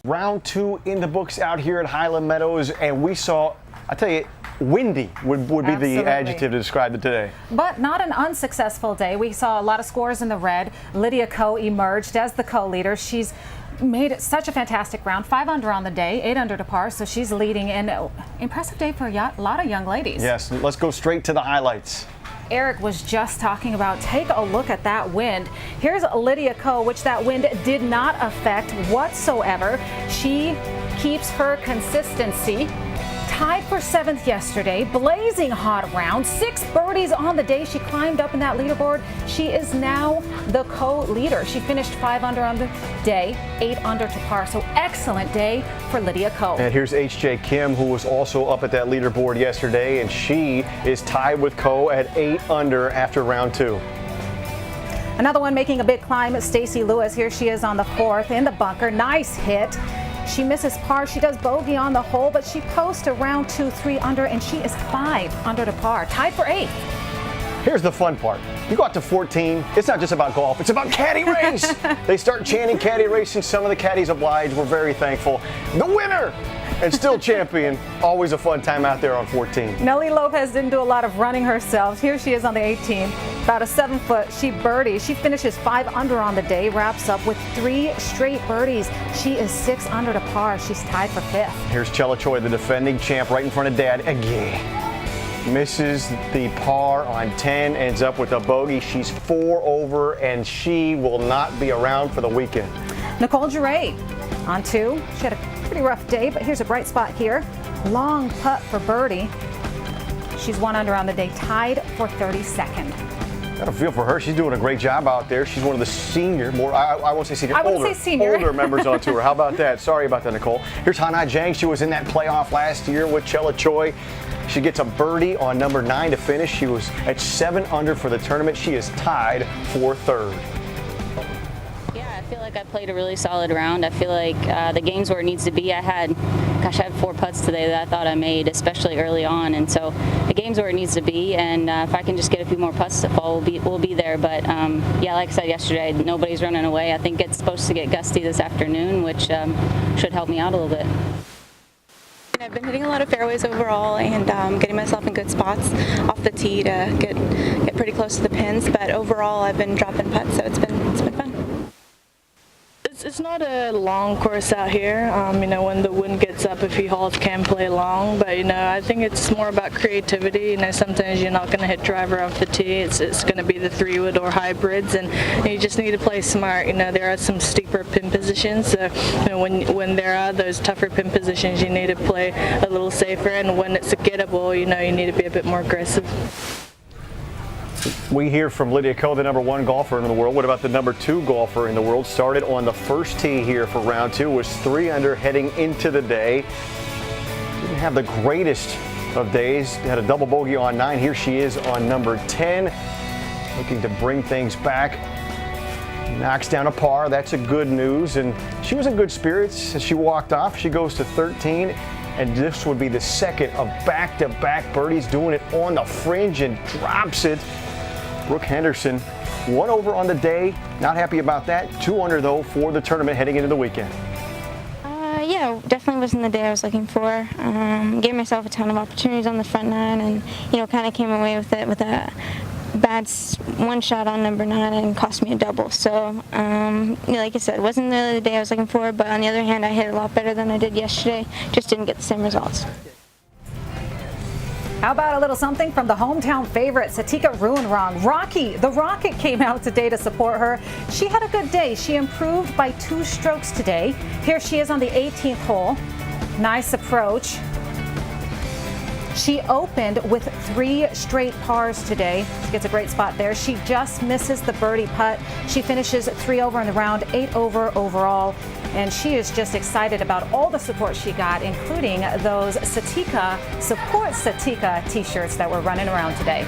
Round 2 in the books out here at Highland Meadows, and we saw, I tell you, windy would be the adjective to describe it today. But not an unsuccessful day. We saw a lot of scores in the red. Lydia Ko emerged as the co-leader. She's made such a fantastic round, 5 under on the day, 8 under to par, so she's leading, and impressive day for a lot of young ladies. Yes, let's go straight to the highlights. Eric was just talking about, take a look at that wind. Here's Lydia Ko, which that wind did not affect whatsoever. She keeps her consistency. Tied for 7th yesterday, blazing hot round, 6 birdies on the day. She climbed up in that leaderboard. She is now the co-leader. She finished 5 under on the day, 8 under to par. So excellent day for Lydia Ko. And here's H.J. Kim, who was also up at that leaderboard yesterday, and she is tied with Ko at 8 under after round 2. Another one making a big climb is Stacy Lewis. Here she is on the 4th in the bunker. Nice hit. She misses par. She does bogey on the hole, but she posts a round 2, 3 under, and she is 5 under to par, tied for 8th. Here's the fun part. You go out to 14, it's not just about golf, it's about caddy race. They start chanting caddy racing. Some of the caddies obliged. We're very thankful. The winner and still champion. Always a fun time out there on 14. Nelly Lopez didn't do a lot of running herself. Here she is on the 18. About a 7-foot. She birdies. She finishes 5 under on the day, wraps up with 3 straight birdies. She is 6 under to par. She's tied for 5th. Here's Chella Choi, the defending champ, right in front of Dad again. Misses the par on 10, ends up with a bogey. She's 4 over, and she will not be around for the weekend. Nicole Giray on 2. She had a pretty rough day, but here's a bright spot here. Long putt for birdie. She's 1 under on the day, tied for 32nd. Got a feel for her. She's doing a great job out there. She's one of the senior, I won't say senior, older members on tour. How about that? Sorry about that, Nicole. Here's Hana Jang. She was in that playoff last year with Chella Choi. She gets a birdie on number 9 to finish. She was at 7 under for the tournament. She is tied for 3rd. Yeah, I feel like I played a really solid round. I feel like the game's where it needs to be. I had 4 putts today that I thought I made, especially early on, and so the game's where it needs to be. And if I can just get a few more putts to fall, we'll be there. But yeah, like I said yesterday, nobody's running away. I think it's supposed to get gusty this afternoon, which should help me out a little bit. I've been hitting a lot of fairways overall and getting myself in good spots off the tee to get pretty close to the pins. But overall, I've been dropping putts, so it's been fun. It's not a long course out here. You know, when the wind gets up, a few holes can play long, but you know, I think it's more about creativity. You know, sometimes you're not going to hit driver off the tee. It's going to be the 3-wood or hybrids, and you just need to play smart. You know, there are some steeper pin positions, so you know, when there are those tougher pin positions, you need to play a little safer, and when it's a gettable, you know, you need to be a bit more aggressive. We hear from Lydia Ko, the number 1 golfer in the world. What about the number 2 golfer in the world? Started on the first tee here for round 2, was 3 under heading into the day. Didn't have the greatest of days. Had a double bogey on 9. Here she is on number 10, looking to bring things back. Knocks down a par. That's a good news. And she was in good spirits as she walked off. She goes to 13. And this would be the second of back-to-back birdies, doing it on the fringe and drops it. Brooke Henderson, 1 over on the day. Not happy about that. 2 under, though, for the tournament heading into the weekend. Yeah, definitely wasn't the day I was looking for. Gave myself a ton of opportunities on the front 9 and, you know, kind of came away with it with a bad 1 shot on number 9 and cost me a double. So, you know, like I said, wasn't really the day I was looking for, but on the other hand, I hit a lot better than I did yesterday. Just didn't get the same results. How about a little something from the hometown favorite, Atika Mita? Rocky, the Rocket, came out today to support her. She had a good day. She improved by 2 strokes today. Here she is on the 18th hole. Nice approach. She opened with 3 straight pars today. She gets a great spot there. She just misses the birdie putt. She finishes 3 over in the round, 8 over overall. And she is just excited about all the support she got, including those Satika Support Satika t-shirts that were running around today.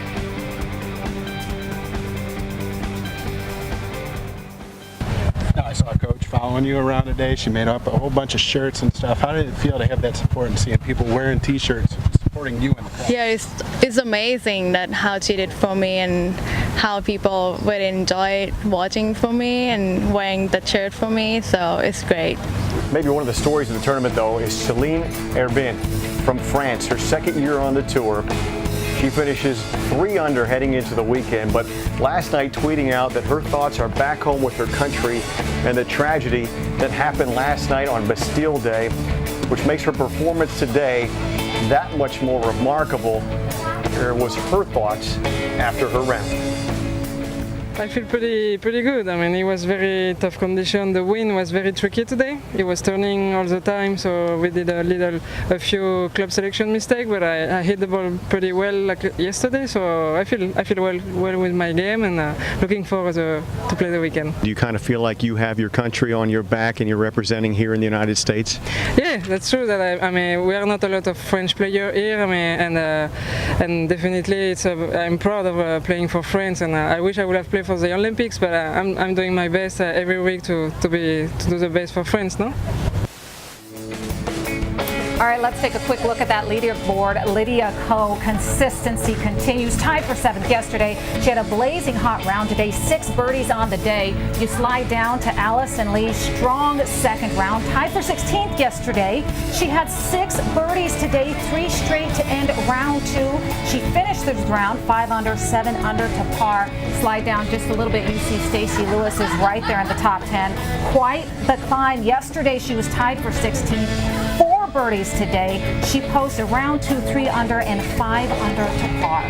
I saw a coach following you around today. She made up a whole bunch of shirts and stuff. How did it feel to have that support and seeing people wearing t-shirts supporting you in the crowd? Yeah, it's amazing that how she did for me and how people really enjoyed watching for me and wearing the shirt for me, so it's great. Maybe one of the stories of the tournament, though, is Celine Boutier from France, her second year on the tour. She finishes 3 under heading into the weekend, but last night tweeting out that her thoughts are back home with her country and the tragedy that happened last night on Bastille Day, which makes her performance today that much more remarkable. Here was her thoughts after her round. I feel pretty good. I mean, it was very tough condition. The wind was very tricky today. It was turning all the time, so we did a few club selection mistakes, but I hit the ball pretty well like yesterday. So I feel well with my game, and looking forward to play the weekend. Do you kind of feel like you have your country on your back and you're representing here in the United States? Yeah, that's true. That I mean, we are not a lot of French players here. I mean, and definitely I'm proud of playing for France, and I wish I would have played for the Olympics, but I'm doing my best every week to do the best for France, no? All right, let's take a quick look at that leaderboard. Lydia Ko, consistency continues. Tied for 7th yesterday. She had a blazing hot round today. 6 birdies on the day. You slide down to Allison Lee. Strong second round. Tied for 16th yesterday. She had 6 birdies today. 3 straight to end round 2. She finished this round 5 under, 7 under to par. Slide down just a little bit. You see Stacey Lewis is right there in the top 10. Quite the climb. Yesterday she was tied for 16th. 4 birdies today. She posts a round 2, 3 under, and 5 under to par.